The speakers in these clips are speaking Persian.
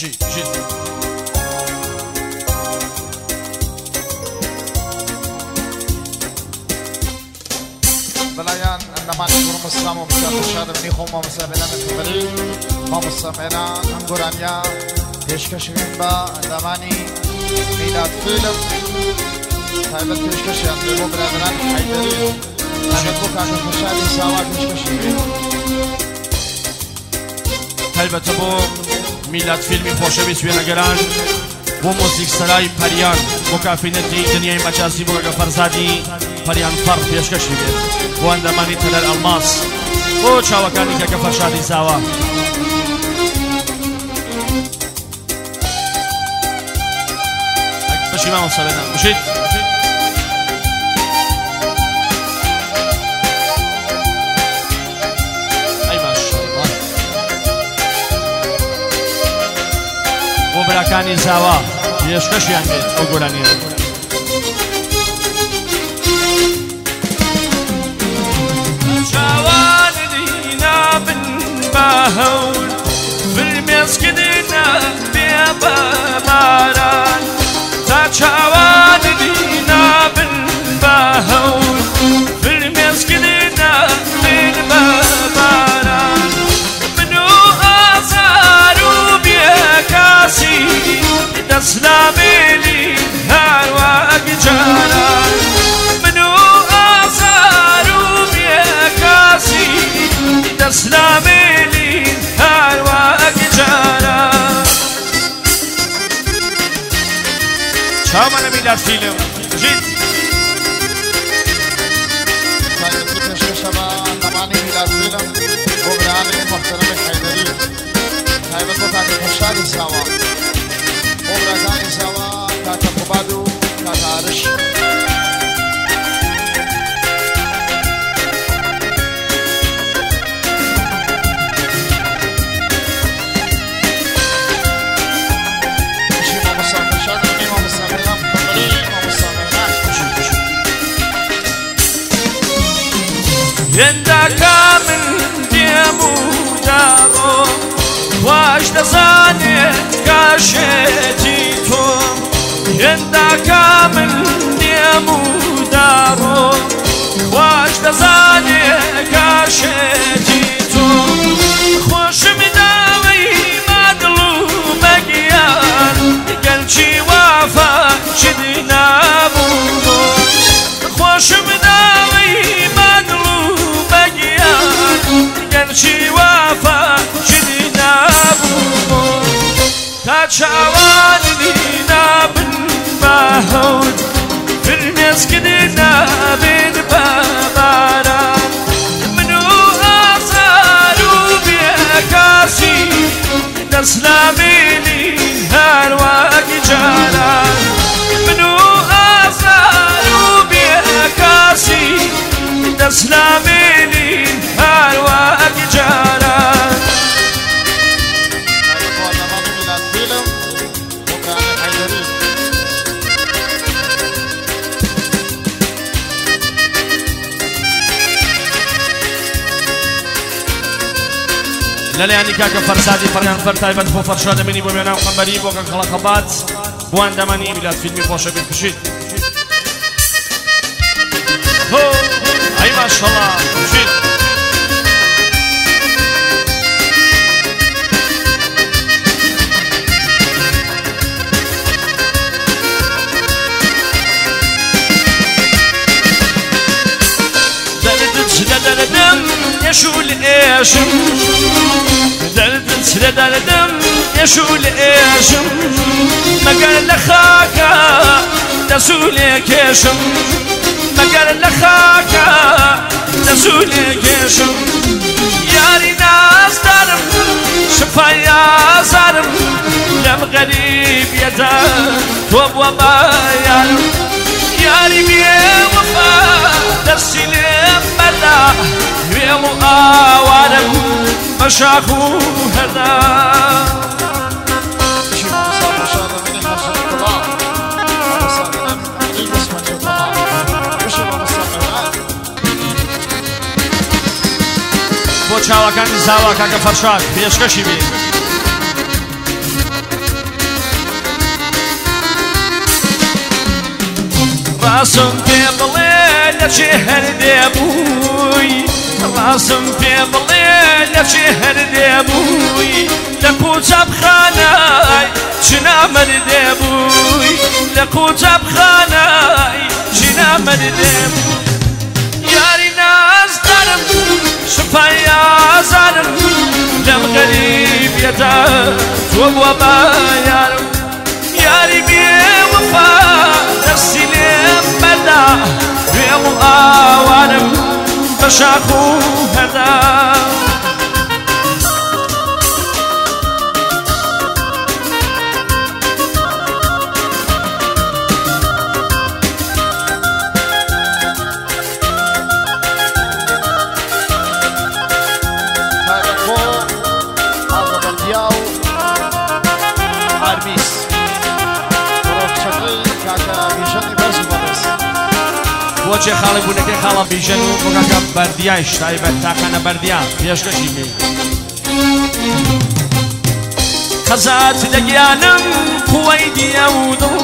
بژی بلايان عندما نقول مسلم ومسلم شاد مني خوما مسلمنا متقبلي ما مسلمنا انقرانيا پیشکش با عندمانی میلاد فیلم تایبت پیشکشی از بو برادران حیدری تایبت بو کاکا خوشحالی ساوا پیشکشی تایبت بو میلاد فیلمی خۆشەویست وێنەگەران بۆ مۆزیک سەرای پەریان بۆ کافینەتی دنیای مەجازی بۆ ڕێگە فەرزادی پەریان فەڕ پێشکەشی بێت بۆ ئەندەمانی تەلەر ئەڵماس بۆ چاوەکانی کاکە فەرشادی زاوا بەشی مامۆستا بێنە بژیت بۆ براکانی زاوا پێشکەشیان بێت ئەو گۆرانیە چاواننی نابن بە هەول فرمێسکردنە بێ بە باران تا چاواننی نابن بە هەول فرمێسکردنە بێ بە باران من و ئازار و بێکاسی دەسلامێنی هەروەک جاران من و ئازار و بێکاسی دەسلامێنی هەروەک جاران چاومانە میلاد فیلم بژیت تایبت پیشکش با عندمانی میلاد فیلم بو برادران محترم حیدری تایبت بو کاکا خوشحالی ساوا بو برادران ساوا کاکا قبادو کاکا عرش هێنداکە من دێم و داڕۆم واش دەزانێت کاشێتی تۆم هێنداکە من دێم و داڕۆم واش دەزانێت کاشێتی تۆم خۆشم داوەی مادڵ و بەگیان گەلچی وافا چد نابوو خۆشم داوەی گەلچی وافا چدی نابوو تا چاواننی نابن بە هەول فرمێسکردنە بێن بە باران من و ئازار و بێکاسی دەسلامێنی هەروەک جاران من و ئازار و بێکاسی دەسلامێنی هەروەک جاران لەلایانی کاکە فەرزادی پەریان فەر تایبەت بۆ فەرشاد دەبینی بۆ وێناو قەمبەری بۆ کەڵە خەبات بۆ ئەندەمانی میلاد فیلمی خۆشەویست بژیت ئەی ماشەڵڵا بژیت دەردم يشول إيشم دەردم يشول إيشم مەگەر لە خاکە دەسوولێ کێشم مەگەر لە خاکە دەسوولێ کێشم یاری نازدارم شفای ئازارم لەم غەریبیەتە تۆ بووە بایانم یاری بێوەفا دەستی لێم بەردا وێڵ و ئاوارم بە شاخ و هەردا بۆ چاوەکانی زاوا کاکە فەرشاد پێشکەشی بێت راسم پێ بڵێ لە چێ هەردێبووی راسم پێ بڵێ لە چێ هەردێبووی لە قوچەبخانەی چنامەردێبووی لە قوچەبخانەی چنامەردێبووی یاری نازدارم شفای ئازارم لەم غەریبیەتە تۆ بووە بە یارم یاری بێوەفا دەستی لێم بەردا وێڵ و ئاوانم بە شاخ و هەردا بۆچێ خاڵی بوونەکەی خاڵە بیژەن و بۆکەکە بەردیایش تایبەت تاقانە بەردیان پێشکەشی بێ قەزات دەگیانم قووەی دیەودڵ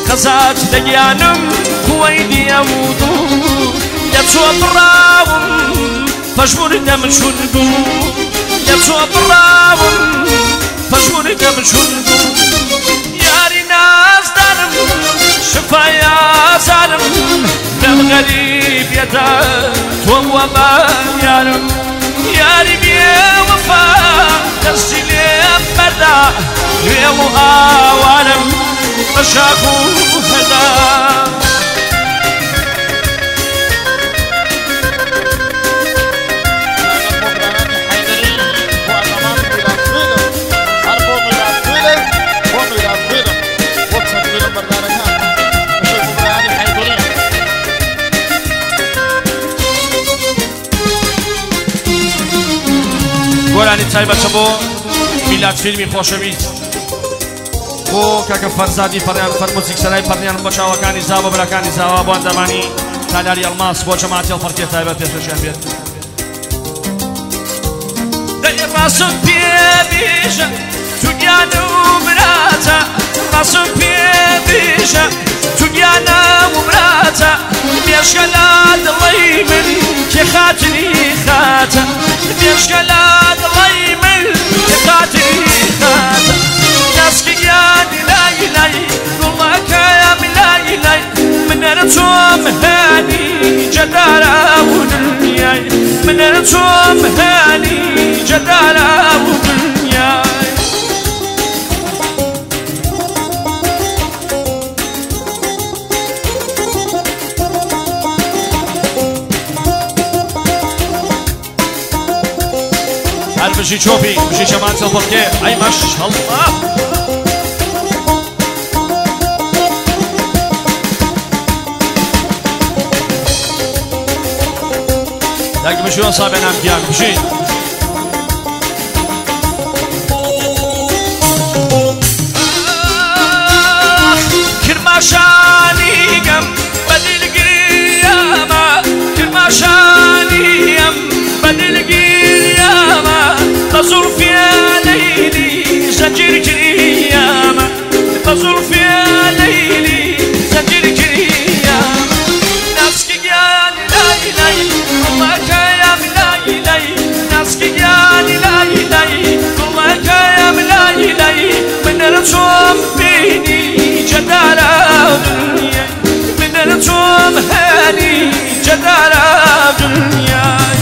قەزات دەگیانم قووەی دیەودڵ لە چۆ بڕاوم پەژمور دەمچون بوو لە چۆ بڕاوم پەژمور دەمچون بوو یاری نازدارم شفای ئازارم لەم غەریبیەتە تۆ بووە بە یارم یاری بێوەفا دەستی لێم بەردا وێڵ و ئاوانم بە شاخ و هەردا گۆرانی تایبەتە بۆ میلاد فیلمی خۆشەویست بۆ کاکە فەرزادی پەڕیان فەرموزیک سەرای پەڕیان بۆ چاوەکانی زاوە بەراکانی زاوا بۆ ئەندامانی تالاری ئەڵماس بۆ جەماعەتی هەڵفەرکێ تایبەت پێشکەشیان بێت راسم پێبیژە تو گیانە و مراتە راسم پێبیژە تو گیانە و مراتە مێشکە لە دڵی من کێ خاتری خاتە مێشکە لە دڵی من کێ خاتری خاتە دەستکە گیانی لای لای گوڵەکەم لای لای منەرە چۆم هەنی جەدارە و دنیای منەرە چۆم هەنی جەدارە و دنیای هەر بژی چۆپی بژی چەمان سەڵفەڵکێ ئەی ماشەڵڵا داگی بژی وە سابێ نامگیان بژی کرماشانیگەم بەدیلگیریامە کرماشانیم بەدیلگیریامە بە زولفیە لەیلی زەنجیر کریامە بە زولفیە لەیلی زەنجیر کریامە ناسکی گیانی لای لای گوڵەکەیەم لای لای ناسکی گیانی لای لای گوڵەکەیەم لای لای منەرە چۆم بینی جەدارە دنیای منەرە چۆم هەنی جەدارە دنیای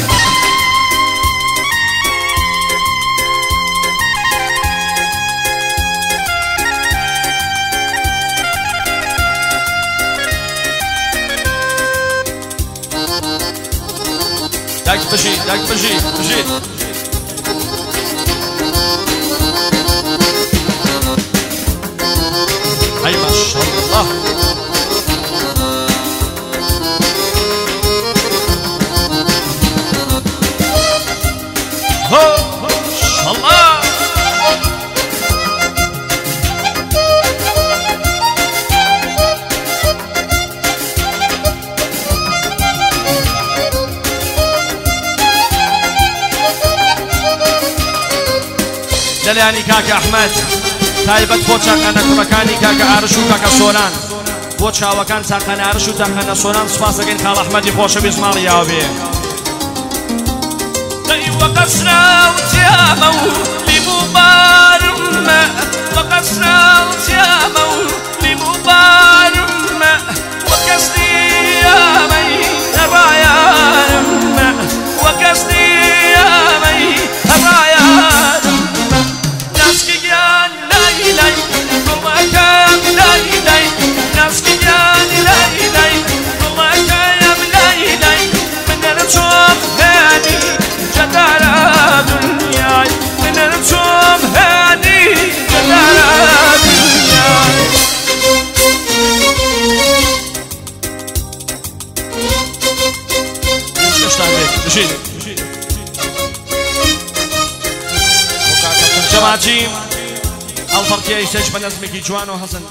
داگ بژی داگ بژی بژی ئەی ماشەڵڵا هۆ شەڵڵا لەلایانی کاکە ئەحمەد تایبەت بۆ چاکانە کوڕەکانی کاکە ئارش و کاکە سۆران بۆ چاوەکان چاقەنارش و تەقەنە سۆران سوپاس دەکەین کاڵ ئەحمەدی خۆشەویست ماڵی یاوە بێ وقصرة وتيامة لمبارمة وقصرة وتيامة لمبارمة وقصدي يا مي الرايا وقصدي يا مي الرايا ناسكي جان لاي لاي والله كام لاي لاي ناسكي جان لاي لاي والله كام لاي لاي من الرسوم هاني جدارة دنياي من الرسوم هاني جدارة دنياي جماعتي الفرقية يسجل بنزمكي جوان وحسن